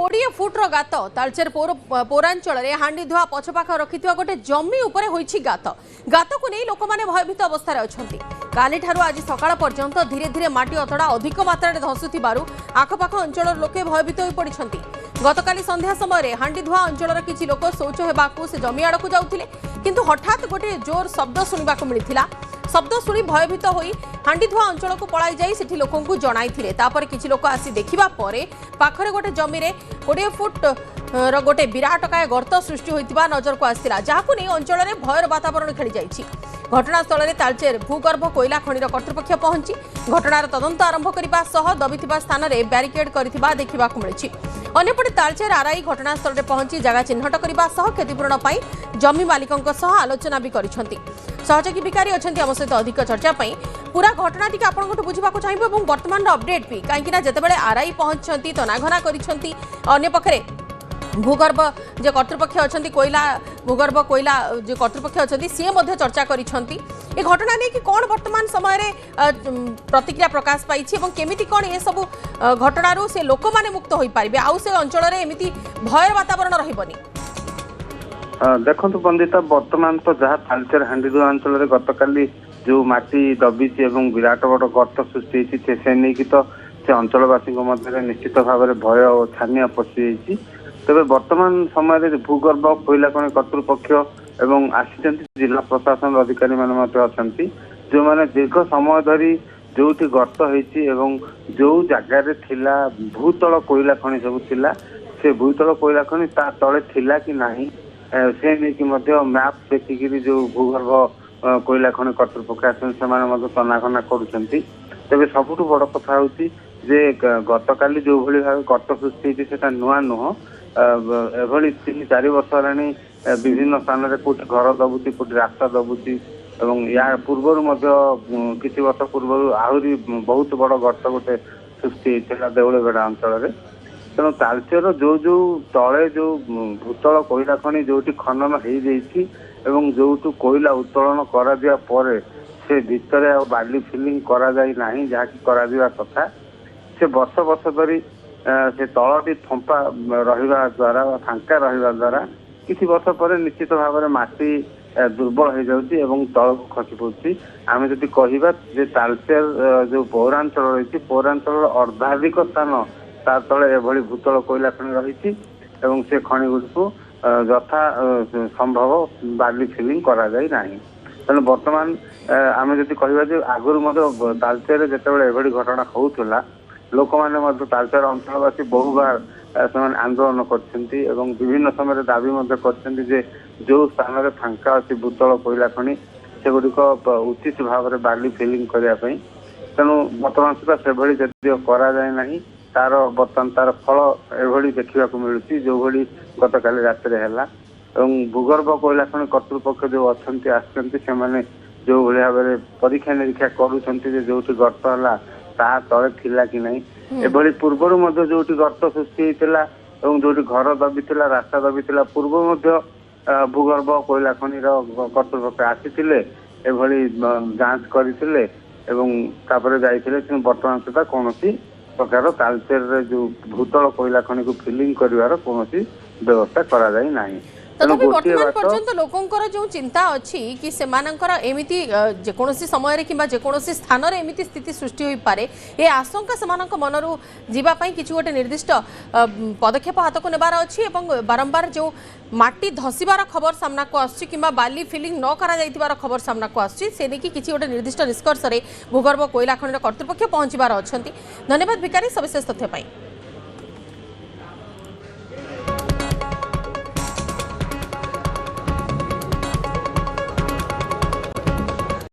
20 फुट्र गात तालचेर पौरांचल हांडीधुआ पछपाख रखि गोटे जमी उपरे होइछि गात गात को नहीं लोक मैंने भयभीत अवस्था अच्छा काली ठारू आज सकाळ पर्यंत धीरे धीरे माटी अतड़ा अधिक मात्रा धसुथिबारु आखपाख अंचल लोके भयभीत होई पड़िछंती। गतकाली संध्या समय हांडीधुआ अंचल किछि लोक शौच हेबाकु से जमी आड़क जाउथिले किंतु हठात गोटे जोर शब्द शुणवाक मिलिथिला। शब्द शुणी भयभीत होई हांडीधुआ अंचल को पलाई जाई सेठी लोकों को जणाइथिले। तापर किछि लोक आसी देखिबा परे पाखरे गोटे जमी रे 20 फुट गोटे विराटकाय गर्त सृष्टि होइतिबा नजर को आसिला जाहाकु नै अंचल रे भयर वातावरण खेली जाइछि। घटनास्थल में तालचेर भूगर्भ कोयला खनिर कर्तृपक्ष पहुंची घटनार तदंत आरंभ करने सह दबिथिबा स्थान में ब्यारिकेड करथिबा देखिबाकु मिलिछि। अन्यपटे तालचेर आरआई घटनास्थल में पहुंची जगह चिन्हट करने सह क्षतिपूरण पाई जमी मालिकंक सह आलोचना भी करिसेंति। सहयोगी भिकारी अछंती हम सहित अधिक चर्चा पाई पूरा घटना टी आपनको बुझिबाकु चाहिबो एवं वर्तमान अपडेट भी कहीं जेतेबेले आरआई पहुंचछंती तनाघना करिसेंति अन्य पखरे भूगर्भ जो कर्तृपक्ष अच्छा कोयला भूगर्भ कोयला जो कर्तृपक्ष अच्छा सी चर्चा करिसेंति। ए घटना नहीं कि कौन वर्तमान समय रे प्रतिक्रिया प्रकाश पाई केमिति कौन ये सब घटनारू से लोक माने मुक्त होई पारिबे आउ से अंचल रे एमिति भयर वातावरण रहिबनी। देखो बंदिता वर्तमान तो जहाँ तालचेर हांडीधुआ अंचल गतकाली जो माटी दबिची एवं विराट बड़ गर्त सृष्टि से नहीं कि तो से अंचलवासी मध्य निश्चित भाव में भय और छानिया पशि तेज वर्तमान समय भूगर्भ कोयला खनि कर्तृपक्ष एवं आसी जिला प्रशासन अधिकारी अच्छा जो मैंने दीर्घ समय धरी जो गर्त होती जो जगार थिला भूतल कोयला खनि सब थिला से भूतल कोयला खनि ता तले थिला कि नहीं से नहीं मैप देखिकी जो भूगर्भ कोयला खनि कर्तृपक्ष आसे तनाघना करुँच तेज सबुठ बड़ कथा हूँ जे गतकाली जो भाई भाव गर्त सृष्टि होता नुआ नुह एभली 3-4 वर्ष हेलानी विभिन्न स्थान में कौट घर दबुची कौट रास्ता दबुची या पूर्वर किसी वर्ष पूर्व आहरी बहुत बड़ गर्त गोटे सृष्टि होता देउलबेड़ा अंचल तेणु तालचेर जो जो तले जो भूतल कोयला खनि जो खनन हो जाइए जो कोयला उत्तोलन करा दिया पर से भितर बाली फिलिंग करा जाई नाही जहाँकि करा दिया कथा से वर्ष वर्ष धरी से तलटी थंपा रहिबा द्वारा फांका रहिबा द्वारा किसी वर्ष पर निश्चित भाव में माटी दुर्बल हो जाउची एवं तल को खसी पड़ुची। आमे जदि कहिबा जे तालचेर जो पौरांचल रही पौरांचल अर्धाधिक स्थान तार तले एभली भूतल कोयला खनि रही एवं से खनि गुड़िक यथा संभव बाली फिलिंग करा जाई नाही। तेणु वर्तमान आमे जदि कहिबा जे आगुरु तालचेर जेतेबेले एभली घटना होउथला लोक मैंने तालचेर अंचलवासी बहु बार से आंदोलन करछंती एवं विभिन्न समय दाबी कर जो स्थान में फांका अच्छी भूतल कोयला खनि से गुड़िक उचित भाव में बाली फिलिंग करने तेणु बर्तमान सुधा से जदि करा जाए नहीं तार बर्तमान तार फल एभली देखा मिलूँ जो भली गतकाली रात भूगर्भ कोयला खनि कर्तृपक्ष जो अच्छा आसते जो भाव में परीक्षा निरीक्षा करुँच जो गर्त है ता तले थिला कि नहीं एभली पूर्वर जो गर्त सृष्टि होता जो घर दबिला रास्ता दबिला पूर्व भूगर्भ कोयला खनि कर्तृपक्ष आसी एभली जांच करते वर्तमान सुधा कौन प्रकार तालचेर जो भूतल कोयला खनि को फिलिंग कर कौन व्यवस्था करा जाई नाही। तथापि वर्तमान पर्यंत लोकंकर जो चिंता अच्छी कि सेमानंकर एमिति जेकोसी समय किंबा जेकोसी स्थान रे एमिति स्थिति सृष्टि होई पारे ए आशंका सेमानक मनरु जीवा पई किछु गोटे निर्दिष्ट पदक्षेप हाथ को नेबार अछि एवं बारंबार जो माटी धसिबार खबर सामना को आछि किंबा बाली फिलिंग न करा जाइतिबार खबर सामना को आछि से देखि किछि गोटे निर्दिष्ट निष्कर्ष रे भूगर्भ कोयला खनिर कर्तृपक्ष पहुंचीबार अछंती। धन्यवाद भिकारी सविशेष तथ्य पाई।